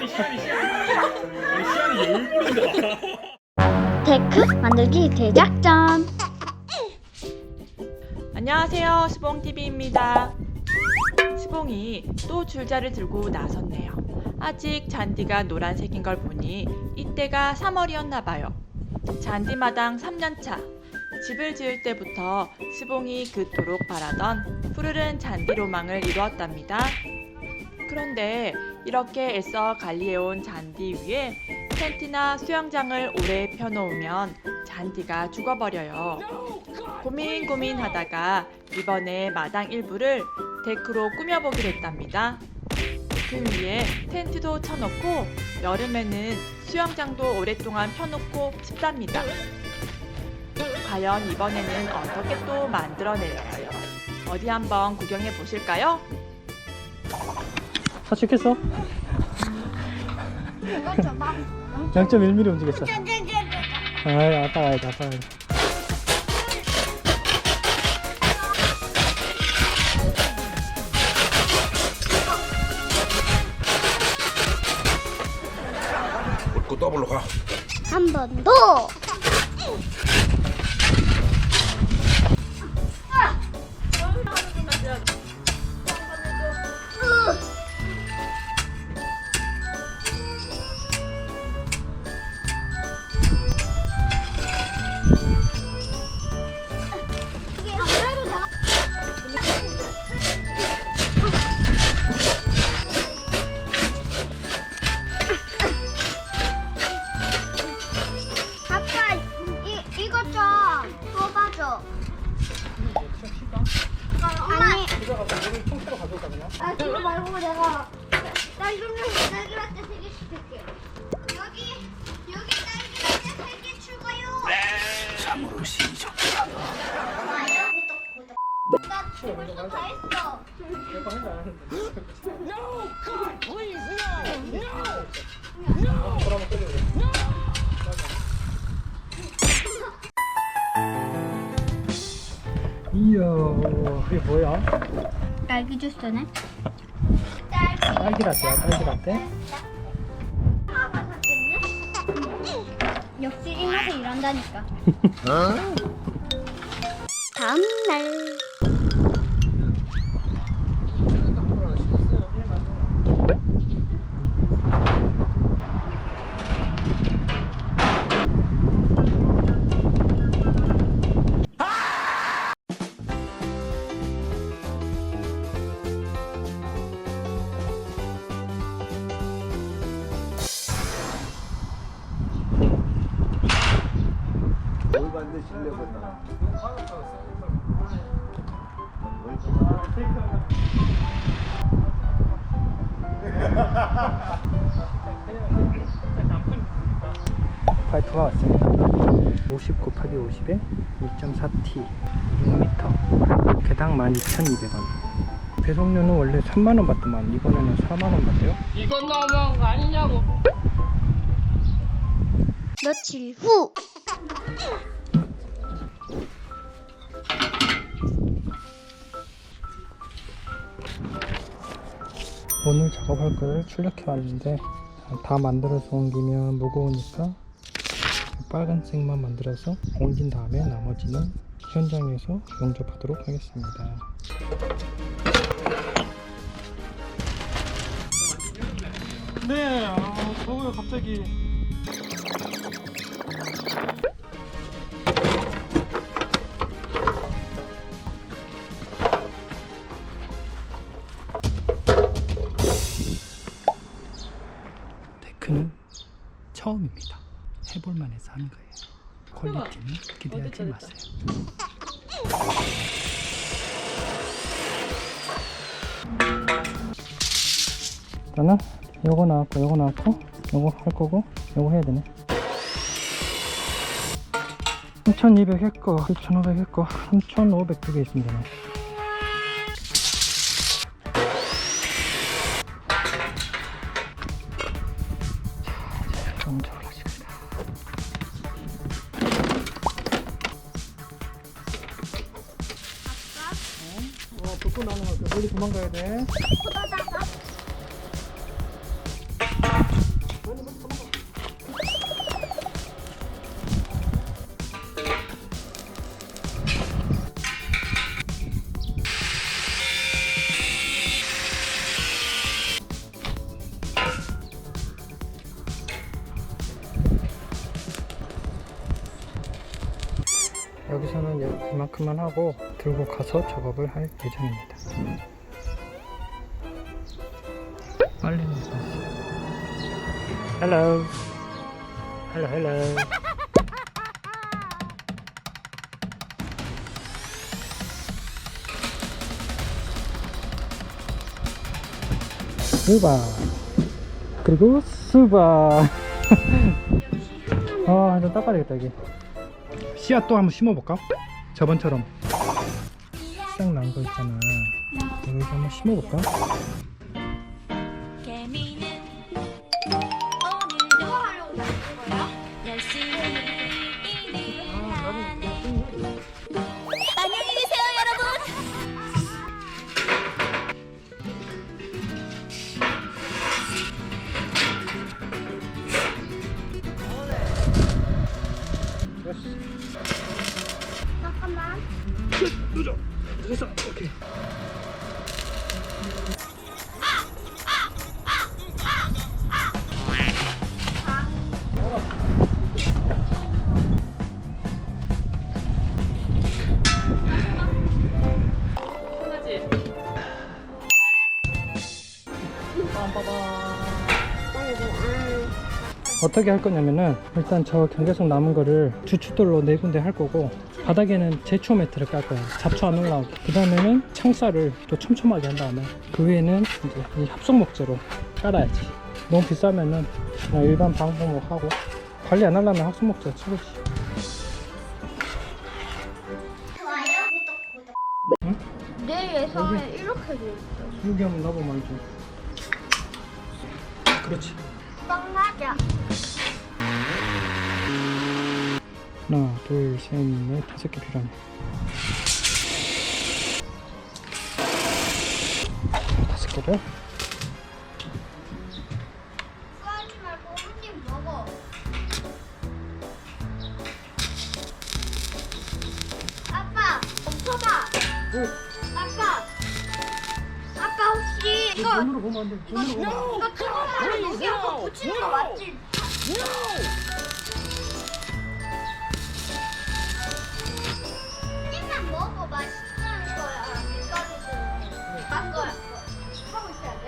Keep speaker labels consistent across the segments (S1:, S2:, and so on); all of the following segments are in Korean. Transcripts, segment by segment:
S1: 시안이 여유 부린다.
S2: 데크 만들기 대작전.
S3: 안녕하세요, 스봉TV입니다. 스봉이 또 줄자를 들고 나섰네요. 아직 잔디가 노란색인 걸 보니 이때가 3월이었나봐요. 잔디마당 3년차. 집을 지을 때부터 스봉이 그토록 바라던 푸르른 잔디 로망을 이루었답니다. 그런데 이렇게 애써 관리해온 잔디 위에 텐트나 수영장을 오래 펴놓으면 잔디가 죽어버려요. 고민하다가 이번에 마당 일부를 데크로 꾸며보기로 했답니다. 그 위에 텐트도 쳐놓고 여름에는 수영장도 오랫동안 펴놓고 싶답니다. 과연 이번에는 어떻게 또 만들어낼까요? 어디 한번 구경해 보실까요?
S4: 다 죽겠어? 0.1mm 움직였어. 아이, 아빠 가야지, 아빠 가야지.
S1: 또 더블로 가.
S2: 한 번 더. 아, 그거 말고 내가 딸기라떼 3개 시킬게. 여기 딸기라떼 3개 추가요.
S1: 참으로 시적.
S2: 좋아요. 구독. 나 벌써 다 했어.
S4: 이야, 이게 뭐야?
S2: 딸기 주스네.
S4: 딸기라떼야, 딸기라떼?
S2: 하나 샀겠네? 역시 이 맛에 일한다니까. 다음날.
S1: 뭘 만드시려고 나.
S4: 파이프가 왔습니다. 50 곱하기 50에 2.4T 6m 개당 12,200원. 배송료는 원래 3만원 받더만 이번에는 4만원 받대요.
S3: 이건 너무한 거 아니냐고.
S2: 며칠 후.
S4: 오늘 작업할 걸 출력해 왔는데 다 만들어서 옮기면 무거우니까 빨간색만 만들어서 옮긴 다음에 나머지는 현장에서 용접하도록 하겠습니다. 네, 더워요 갑자기. 데크는 처음입니다. 해볼만 해서 하는 거예요. 퀄리티는 기대하지 마세요. 일단은 요거 나왔고 요거 나왔고 요거 할 거고 요거 해야 되네. 3,200 했고 2,500 했고 3,500 두 개 있으면 되네. 불꽃 나는 거 멀리 도망가야 돼. 여기서는 이만큼만 하고 들고 가서 작업을 할 예정입니다. 빨리 나왔어. Hello. Hello, hello. 수박. 그리고 수박. 아, 좀 닦아야겠다 이게. 씨앗 또 한번 심어볼까? 저번처럼 싹 난 거 있잖아. 여기서 한번 심어볼까?
S2: 안녕히 계세요, 여러분. 잠깐만.
S4: 늦었어. 오케이.
S3: 하지.
S4: 어떻게 할 거냐면은 일단 저 경계선 남은 거를 주춧돌로 4군데 할 거고, 바닥에는 제초 매트를 깔 거예요. 잡초 안 올라오게. 그 다음에는 창살을 또 촘촘하게 한 다음에 그 위에는 이제 이 합성목재로 깔아야지. 너무 비싸면은 그냥 일반 방부목 하고, 관리 안 하려면 합성목재가 최고지.
S2: 좋아요. 구독.
S4: 응?
S2: 내 예상에 이렇게 돼 있어.
S4: 여기 한번 놔보면 알지. 그렇지.
S2: 딱 맞아.
S4: 하나, 둘, 셋, 넷, 5개 필요하네. 5개를.
S2: 하지 말고 한 입 먹어. 아빠, 멈춰봐.
S4: 응.
S2: 아빠 혹시 이거
S4: 눈으로 보면 안 돼. 눈으로 보면 안 돼.
S2: 이거 뜨거운 물에 넣고 붙이는 거 맞지? 일단 먹어. 맛있는 거야. 밀가루도. 딴 거야. 하고 있어야 돼?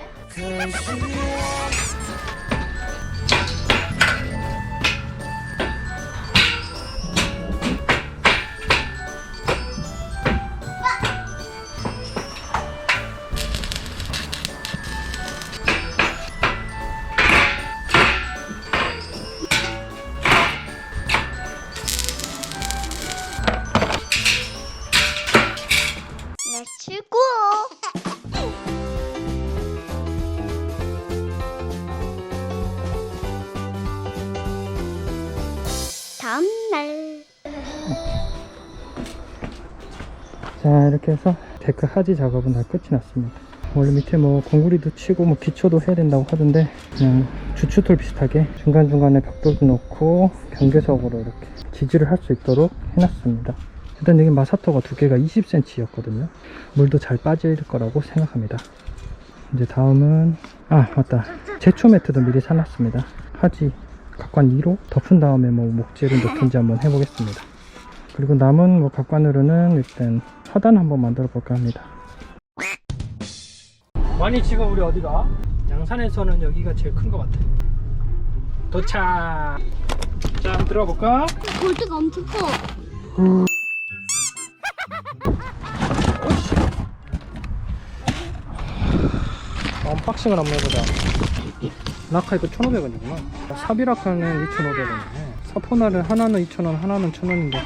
S2: 렛츠고! 다음날.
S4: 자, 이렇게 해서 데크 하지 작업은 다 끝이 났습니다. 원래 밑에 뭐 공구리도 치고 뭐 기초도 해야 된다고 하던데, 그냥 주춧돌 비슷하게 중간중간에 벽돌도 넣고 경계석으로 이렇게 지지를 할 수 있도록 해놨습니다. 일단 여기 마사토가 두께가 20cm 였거든요. 물도 잘 빠질 거라고 생각합니다. 이제 다음은, 아 맞다, 제초 매트도 미리 사놨습니다. 하지 각관 2로 덮은 다음에 뭐 목재를 넣든지 한번 해보겠습니다. 그리고 남은 뭐 각관으로는 일단 하단 한번 만들어 볼까 합니다. 많이 지금 우리 어디가? 양산에서는 여기가 제일 큰 것 같아. 도착! 자, 한번 들어가 볼까?
S2: 골드가 엄청 커.
S4: 언박싱을 한번 해보자. 라카 이거 1,500원이구나. 사비라카는 2,500원이네. 사포날은 하나는 2,000원, 하나는 1,000원인데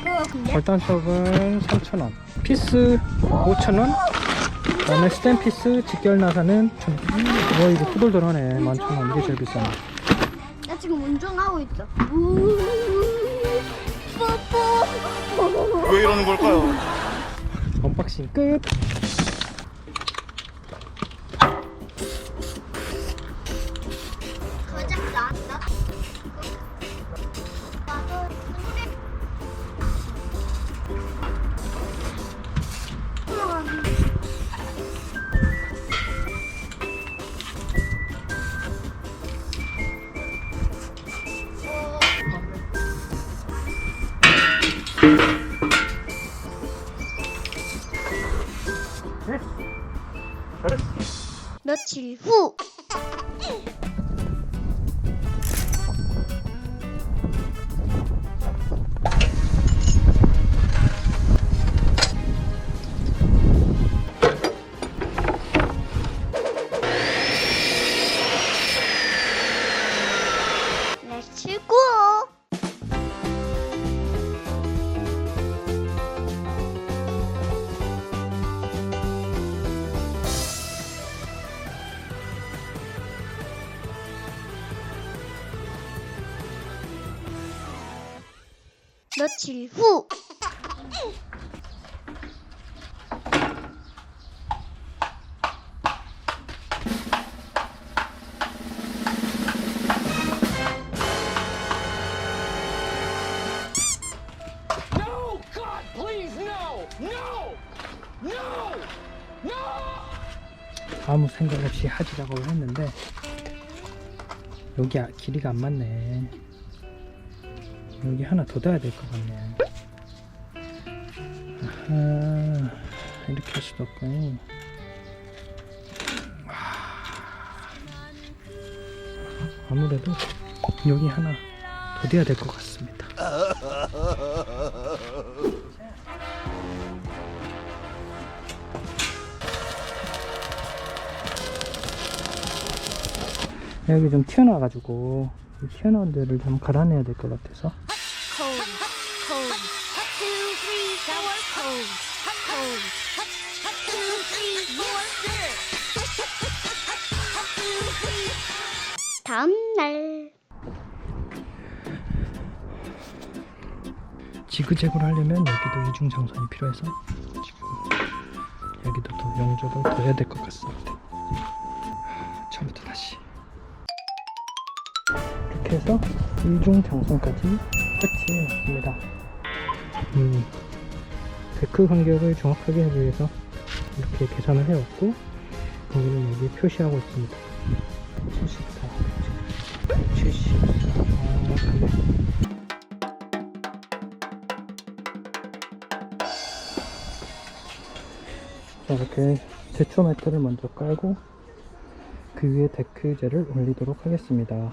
S4: 절단석은 3,000원. 피스 5,000원. 그 다음에 스탬 피스 직결나사는 1,000원. 와, 이거 후덜덜하네. 11,000원. 이게 제일 비싸네.
S2: 나 지금 운전하고 있어.
S1: 왜 이러는 걸까요?
S4: 언박싱 끝.
S2: 거작 나왔어. 며칠 후. 며칠 후. 며칠 후.
S4: 아무 생각 없이 하지 작업을 했는데 여기 길이가 안 맞네. 여기 하나 더 둬야 될 것 같네. 아하, 이렇게 할 수도 없고. 아무래도 여기 하나 더 둬야 될 것 같습니다. 여기 좀 튀어나와가지고 이 튀어나온 데를 좀 갈아내야 될 것 같아서.
S2: 다음날.
S4: 지그재그로 하려면 여기도 이중 장선이 필요해서 지금 여기도 더 용접을 더 해야 될 것 같습니다. 처음부터 다시 이렇게 해서 이중 장선까지 끝이 났습니다. 데크 간격을 정확하게 하기 위해서 이렇게 계산을 해왔고 여기는 여기 표시하고 있습니다. 74, 74. 정확하게. 자, 이렇게 제초 매트를 먼저 깔고 그 위에 데크재를 올리도록 하겠습니다.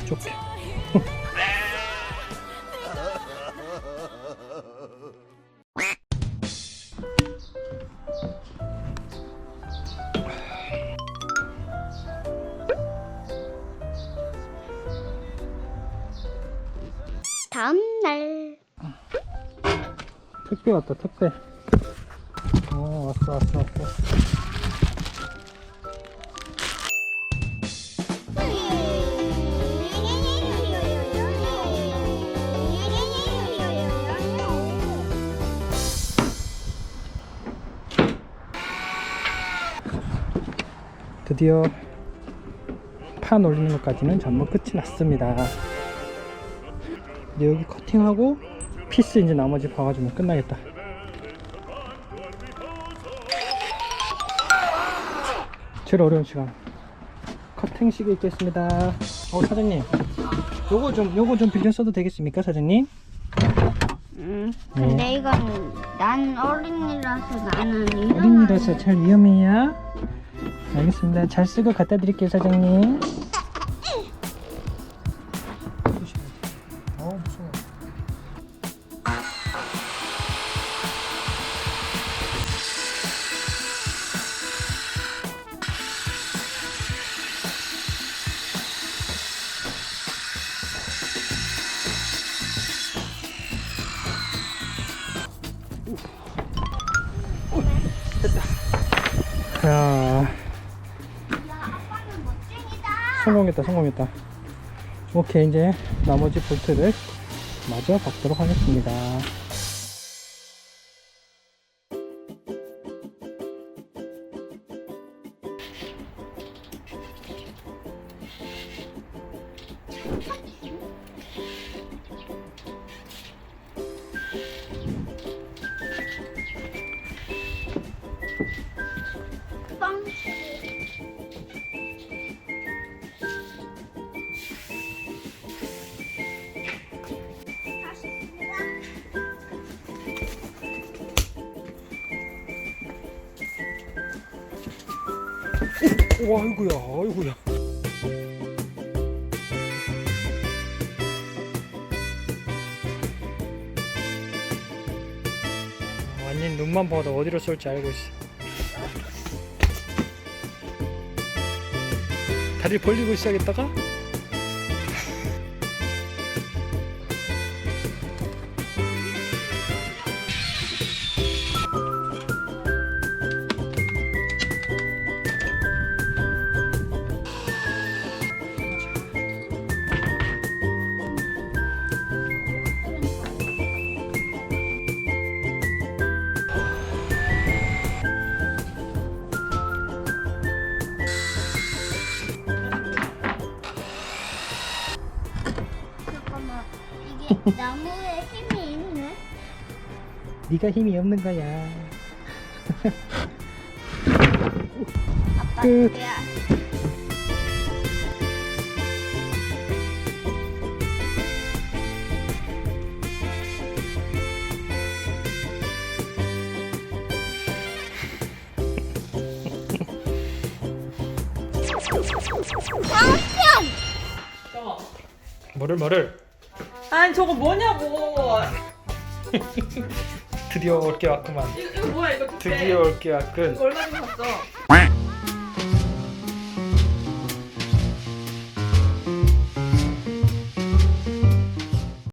S4: 좁게.
S2: 다음날.
S4: 택배 왔다, 택배. 왔어. 드디어 판 올리는 것까지는 전부 끝이 났습니다. 이제 여기 커팅하고 피스 이제 나머지 봐가지고 끝나겠다. 제일 어려운 시간. 커팅식이 있겠습니다. 사장님, 요거 좀 빌려 써도 되겠습니까, 사장님?
S2: 근데
S4: 네.
S2: 이건 난 어린이라서 나는
S4: 어린이라서 잘 위험해요. 알겠습니다. 잘 쓰고 갖다 드릴게요, 사장님. 무서워. 자,
S2: 야, 아빠는 멋쟁이다.
S4: 성공했다. 오케이, 이제 나머지 볼트를 마저 박도록 하겠습니다.
S2: 빵.
S4: 와, 아이고야. 완전 눈만 봐도 어디로 쏠지 알고 있어. 다리 벌리고 있어야겠다가?
S2: 잠깐만, 이게 나무에 힘이 있네.
S4: 네가 힘이 없는 거야.
S2: 아빠
S4: 끝.
S2: 그래야.
S3: 저거.
S4: 뭐를?
S3: 아니 저거 뭐냐고.
S4: 드디어 올 게 왔구만.
S3: 이거 뭐야 이거?
S4: 드디어 올 게 왔군.
S3: 이거 얼마 주고 샀어?